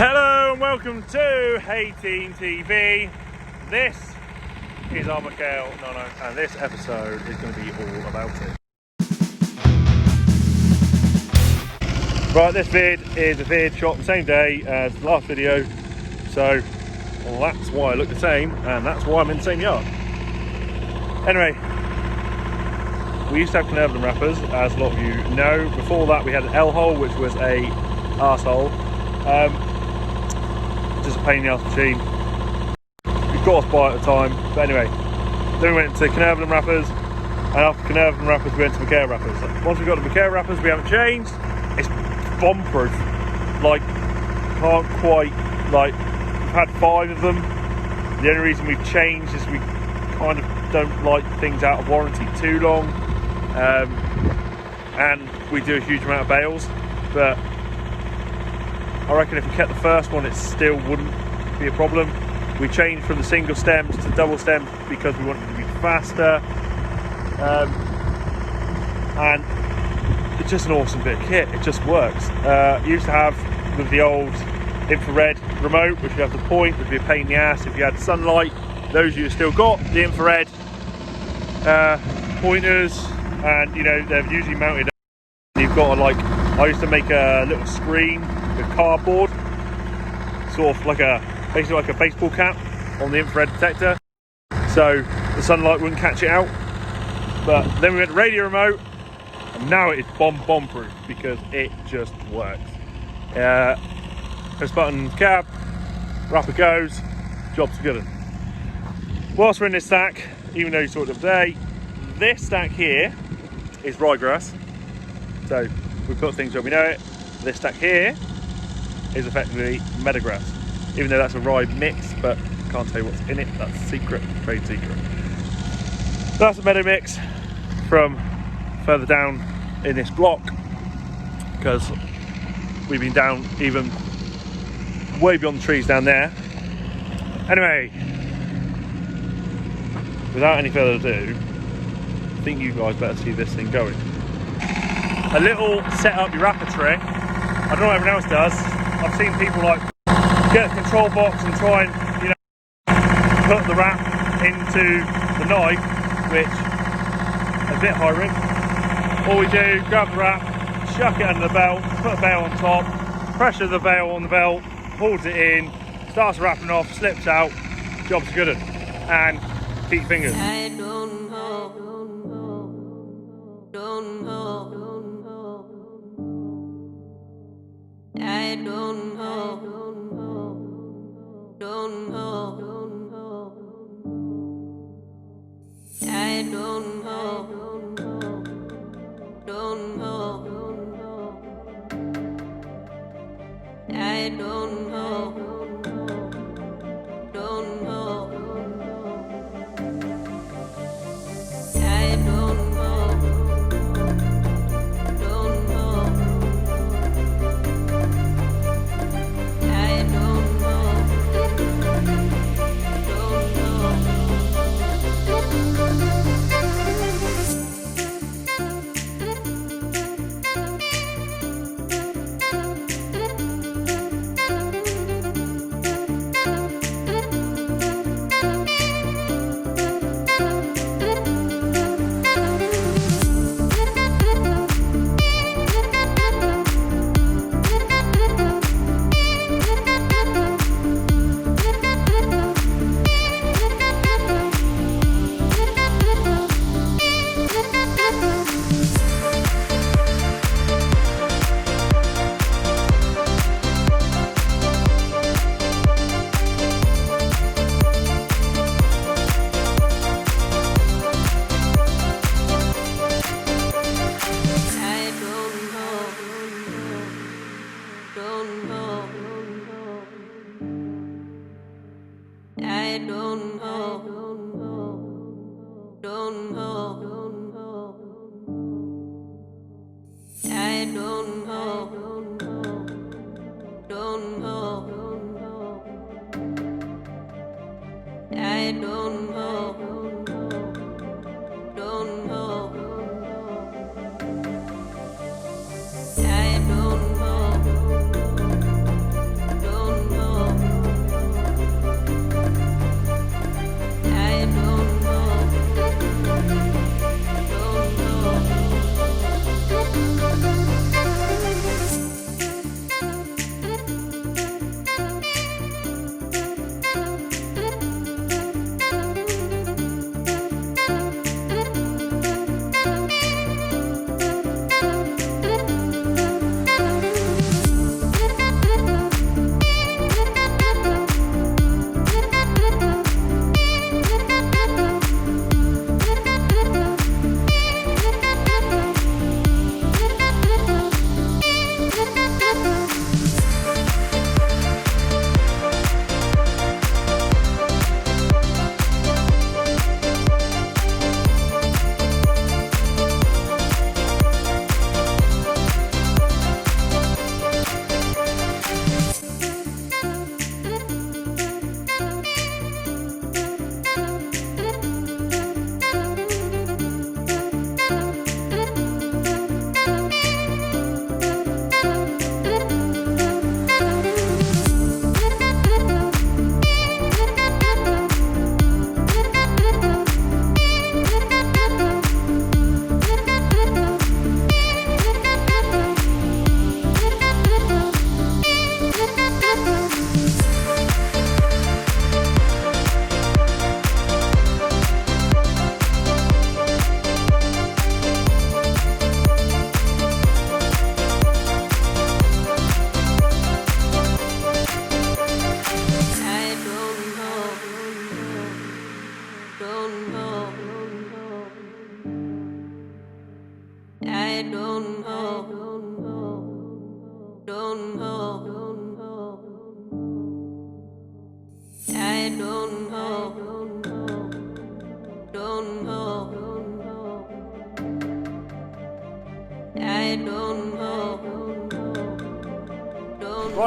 Hello and welcome to Hayteen TV. This is our Mchale, and this episode is going to be all about it. Right, this vid is a vid shot the same day as the last video, so that's why I look the same, and that's why I'm in the same yard. Anyway, we used to have Canevlin wrappers, as a lot of you know. Before that we had an L-hole, which was a arsehole. Just a pain in the ass machine. We got us by at the time, but anyway. Then we went to Canevlin wrappers, and after Canevlin wrappers we went to Mchale wrappers. Once we got to Mchale wrappers, we haven't changed. It's bomb-proof. Like, can't quite, like, we've had 5 of them. The only reason we've changed is we kind of don't like things out of warranty too long. And we do a huge amount of bales, but I reckon if we kept the first one, it still wouldn't be a problem. We changed from the single stems to double stems because we wanted to be faster. And it's just an awesome bit of kit. It just works. Used to have with the old infrared remote, which you have to point, which would be a pain in the ass if you had sunlight. Those of you who still got the infrared pointers, and you know they're usually mounted. You've got to, like, I used to make a little screen with cardboard, sort of like basically like a baseball cap on the infrared detector, so the sunlight wouldn't catch it out. But then we went to radio remote, and now it is bomb-proof because it just works. Press button, cab, wrapper goes, job's good. Whilst we're in this stack, even though you saw it the other day, this stack here is ryegrass. So we put things where we know it. This stack here is effectively meadowgrass, even though that's a rye mix, but can't tell you what's in it. That's secret, trade secret. That's a meadow mix from further down in this block, because we've been down even way beyond the trees down there. Anyway, without any further ado, I think you guys better see this thing going. A little set up your wrapper trick. I don't know what everyone else does. I've seen people like get a control box and try and, you know, put the wrap into the knife, which is a bit high risk. All we do, grab the wrap, chuck it under the belt, put a bale on top, pressure the bale on the belt, pulls it in, starts wrapping off, slips out, job's good. And keep fingers. I don't know. I don't know. Don't know. I don't know. Don't know. I don't know. Don't know. I don't know. Don't know. I don't know. Don't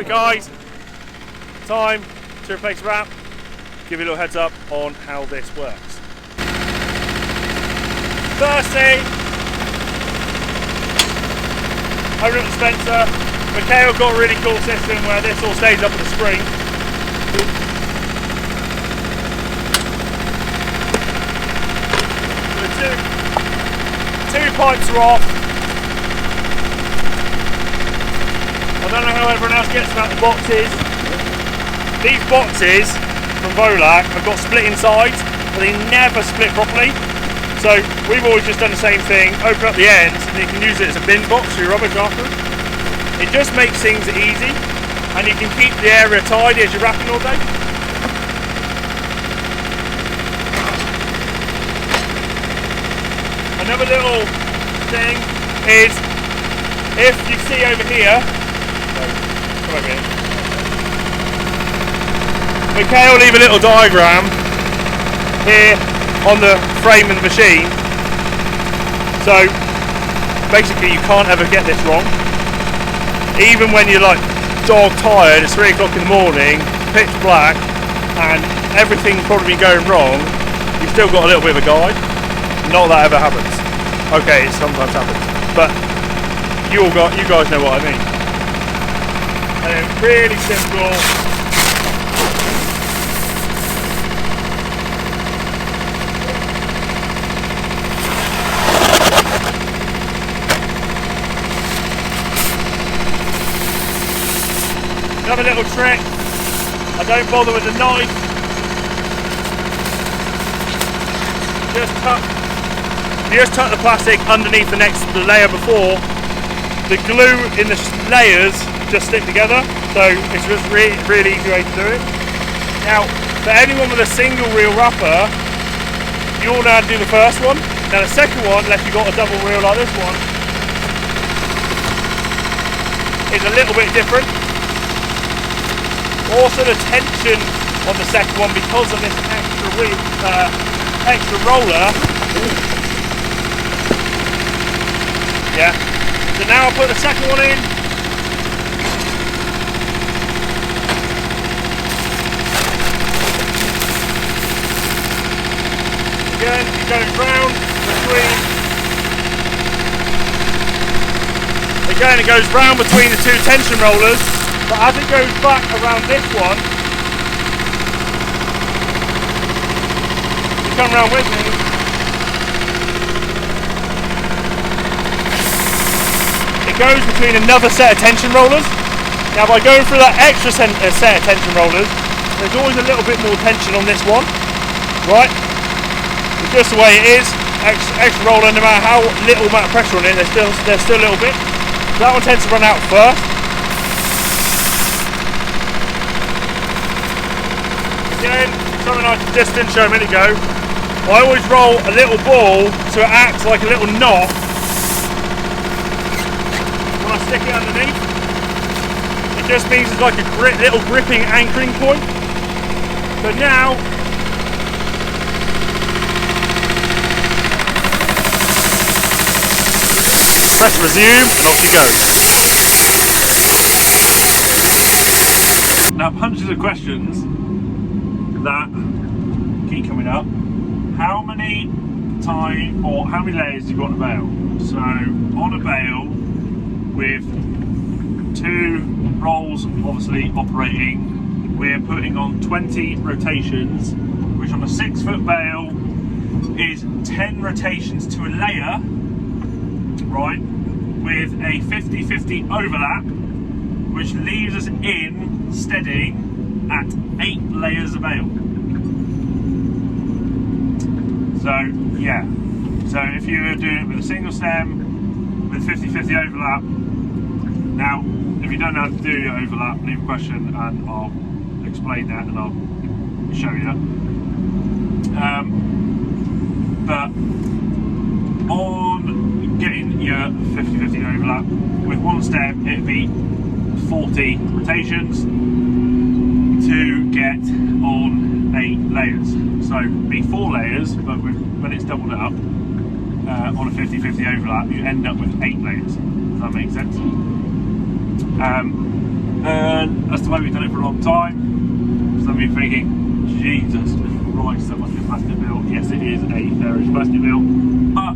Right guys, time to replace wrap. Give you a little heads up on how this works. Firstly, open up the dispenser. Mchale got a really cool system where this all stays up at the spring. So two pipes are off. I don't know how everyone else gets about the boxes. These boxes from Volac have got splitting sides, but they never split properly. So we've always just done the same thing, open up the ends and you can use it as a bin box for your rubbish after. It just makes things easy and you can keep the area tidy as you're wrapping all day. Another little thing is, if you see over here, come over here. Mchale will leave a little diagram here on the frame of the machine. So basically you can't ever get this wrong. Even when you're like dog tired, it's 3 o'clock in the morning, pitch black, and everything's probably going wrong, you've still got a little bit of a guide. Not that ever happens. Okay, it sometimes happens, but you guys know what I mean. And then really simple. Another little trick, I don't bother with the knife, just tuck the plastic underneath the next layer before, the glue in the layers just stick together, so it's just really easy way to do it. Now, for anyone with a single reel wrapper, you all know how to do the first one. Now the second one, unless you've got a double reel like this one, is a little bit different. Also the tension on the second one, because of this extra roller. Yeah. So now I'll put the second one in. Again, it goes round between. Again, it goes round between the two tension rollers. But as it goes back around this one, you come round with me, it goes between another set of tension rollers. Now by going through that extra set of tension rollers, there's always a little bit more tension on this one, right? It's just the way it is, extra roller, no matter how little amount of pressure on it, there's still a little bit. So that one tends to run out first. Again, something I just didn't show a minute ago, I always roll a little ball so it acts like a little knot when I stick it underneath. It just means it's like a little gripping anchoring point. So now, press resume and off you go. Now bunches of questions that keep coming up. How many layers do you got on a bale? So on a bale with 2 rolls obviously operating, we're putting on 20 rotations, which on a 6-foot bale is 10 rotations to a layer, right, with a 50-50 overlap, which leaves us in steading at 8 layers of bale. So yeah, so if you were doing it with a single stem with 50-50 overlap, now if you don't know how to do your overlap, leave a question and I'll explain that and I'll show you. But on getting your 50-50 overlap with one stem, it'd be 40 rotations to get on 8 layers. So it'd be 4 layers, but when it's doubled up on a 50-50 overlap, you end up with 8 layers. Does that make sense? And that's the way we've done it for a long time. Some of you are thinking, Jesus Christ, that must be a plastic mill. Yes, it is a fairish plastic mill, but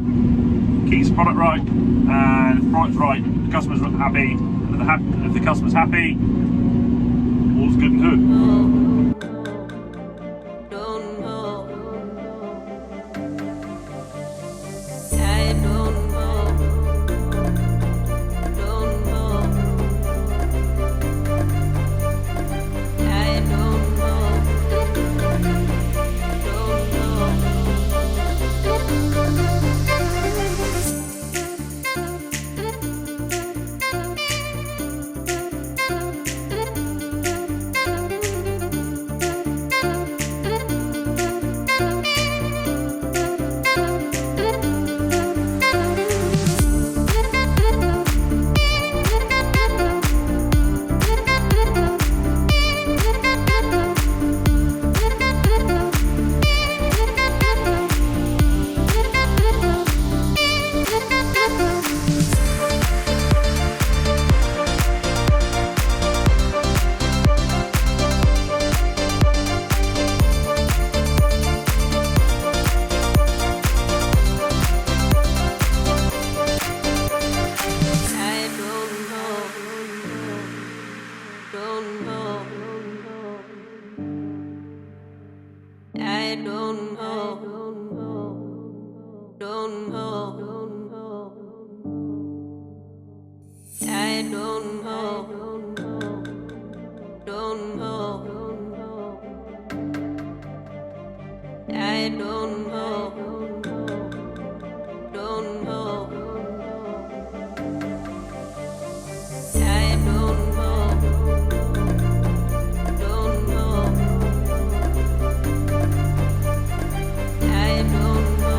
keeps the product right, and if the product's right, the customer's happy, and if the customer's happy, all's good and good. Don't know. I don't know. Don't know. I don't know. I don't know. Don't know. I don't know. Don't know. I don't know. Don't know. I don't know. Don't know. I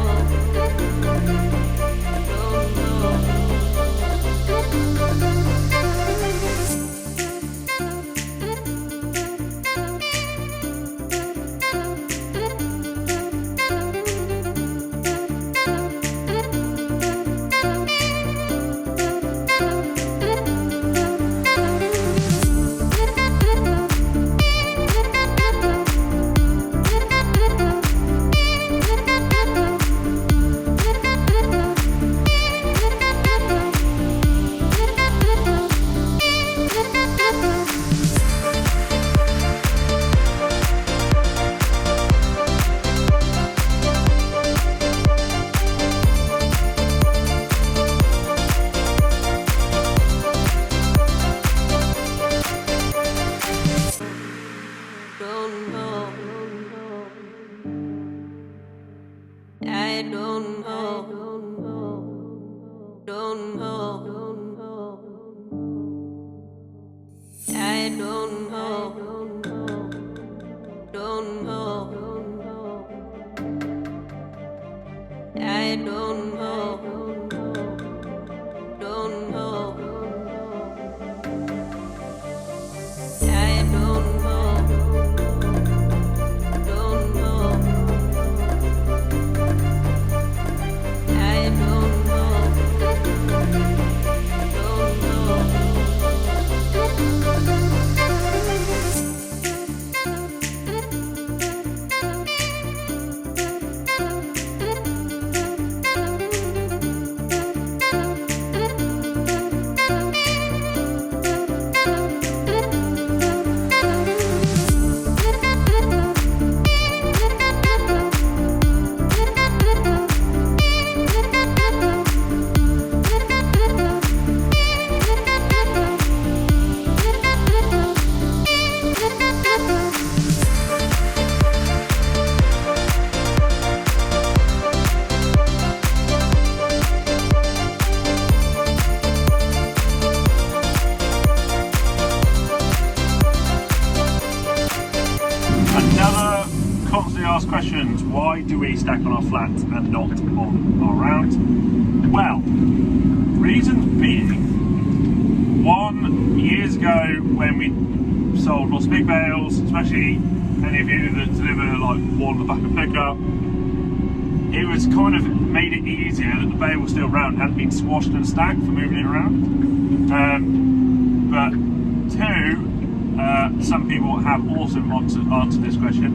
don't know. Don't know. I don't know. Don't know. I don't know. Don't know. I don't know. Don't know. I don't know. Don't know. I don't know. Don't know. Another constantly asked questions, why do we stack on our flat and not on our round? Well, reasons being, one, years ago when we sold lots of big bales, especially any of you that deliver like one on the back of pickup, it was kind of made it easier that the bale was still round, hadn't been squashed and stacked for moving it around. But 2, some people have also answered this question.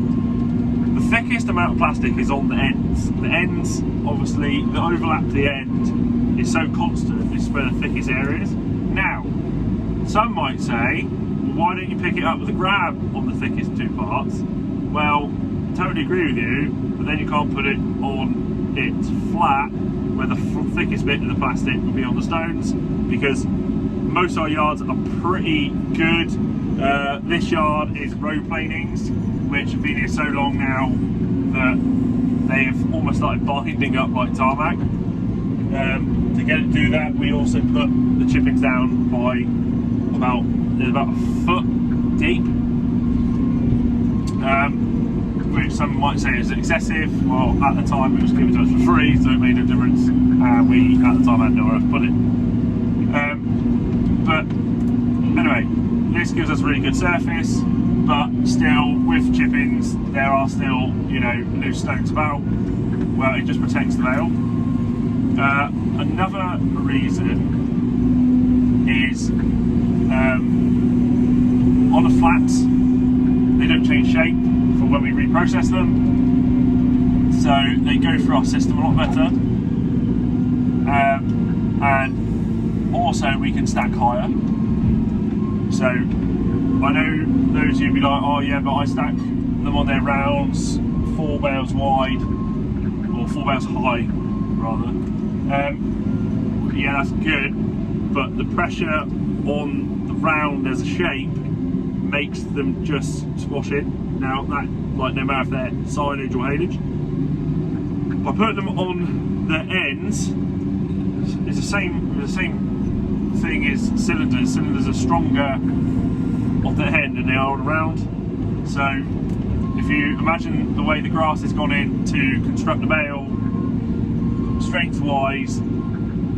The thickest amount of plastic is on the ends. The ends, obviously, the overlap to the end is so constant, it's where the thickest area is. Now, some might say, well, why don't you pick it up with a grab on the thickest 2 parts? Well, totally agree with you, but then you can't put it on it flat, where the thickest bit of the plastic would be on the stones, because most of our yards are pretty good. This yard is road planings, which have been here so long now that they have almost started binding up like tarmac. To get it to do that, we also put the chippings down by about a foot deep, which some might say is excessive. Well, at the time it was given to us for free, so it made a difference, and we at the time had nowhere else to put it. But anyway, this gives us a really good surface, but still with chippings there are still, you know, loose stones about. Well, it just protects the bale. Another reason is on the flats, they don't change shape for when we reprocess them, so they go through our system a lot better, and also we can stack higher. So I know those of you be like, oh yeah, but I stack them on their rounds 4 bales wide, or 4 bales high rather. Yeah, that's good, but the pressure on the round as a shape makes them just squash in. Now that, like, no matter if they're silage or haylage, by putting them on the ends, it's the same thing as cylinders. Cylinders are stronger off the end than they are on the round. So if you imagine the way the grass has gone in to construct the bale, strength wise,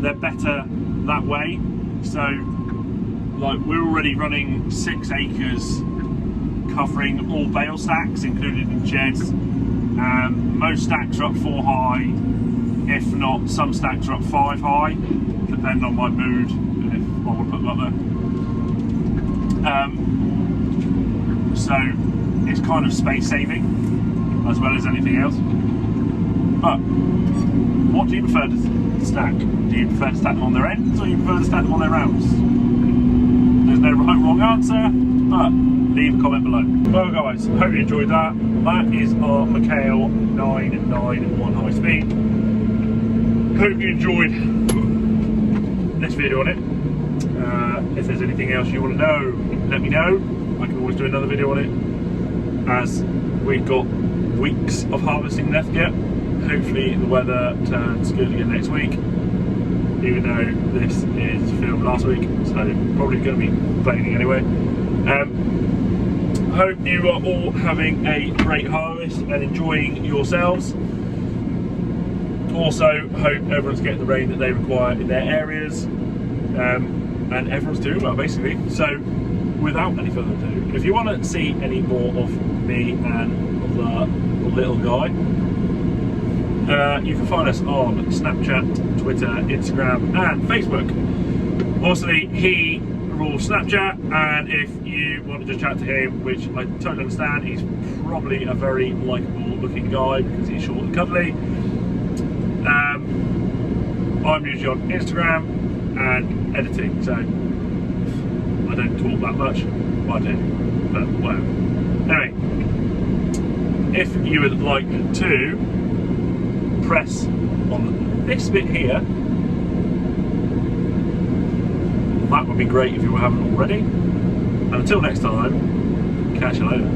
they're better that way. So like, we're already running 6 acres covering all bale stacks, included in sheds. Most stacks are up 4 high, if not some stacks are up 5 high, depending on my mood and if I want to put them up there. So it's kind of space saving as well as anything else. But what do you prefer to stack? Do you prefer to stack them on their ends, or do you prefer to stack them on their rounds? There's no right or wrong answer, but leave a comment below. Well guys, hope you enjoyed that. That is our Mchale 991 high speed. Hope you enjoyed this video on it. If there's anything else you want to know, let me know. I can always do another video on it, as we've got weeks of harvesting left yet. Hopefully the weather turns good again next week, even though this is filmed last week, so probably going to be raining anyway. Hope you are all having a great harvest and enjoying yourselves. Also hope everyone's getting the rain that they require in their areas, and everyone's doing well basically. So without any further ado, if you want to see any more of me and the little guy, you can find us on Snapchat, Twitter, Instagram and Facebook. Obviously he rules Snapchat, and if you want to just chat to him, which I totally understand, he's probably a very likeable looking guy because he's short and cuddly. I'm usually on Instagram and editing, so I don't talk that much. Well, I do, but whatever. Anyway, if you would like to press on this bit here, that would be great if you haven't already. And until next time, catch you later.